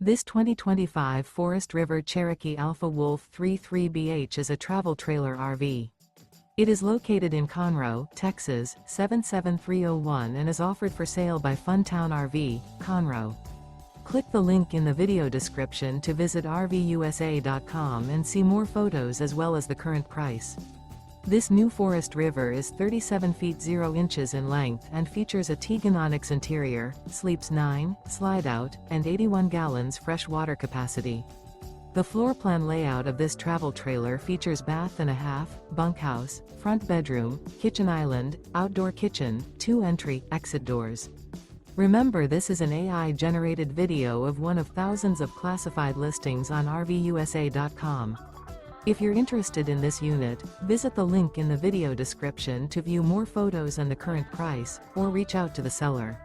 This 2025 Forest River Cherokee Alpha Wolf 33BH is a travel trailer RV. It is located in Conroe, Texas, 77301 and is offered for sale by Funtown RV, Conroe. Click the link in the video description to visit RVUSA.com and see more photos as well as the current price. This new Forest River is 37 feet 0 inches in length and features a TEAGAN ONYX interior, sleeps 9, Slideout, and 81 gallons fresh water capacity. The floor plan layout of this travel trailer features bath and a half, bunkhouse, front bedroom, kitchen island, outdoor kitchen, 2 entry/exit doors. Remember, this is an AI-generated video of one of thousands of classified listings on RVUSA.com. If you're interested in this unit, visit the link in the video description to view more photos and the current price, or reach out to the seller.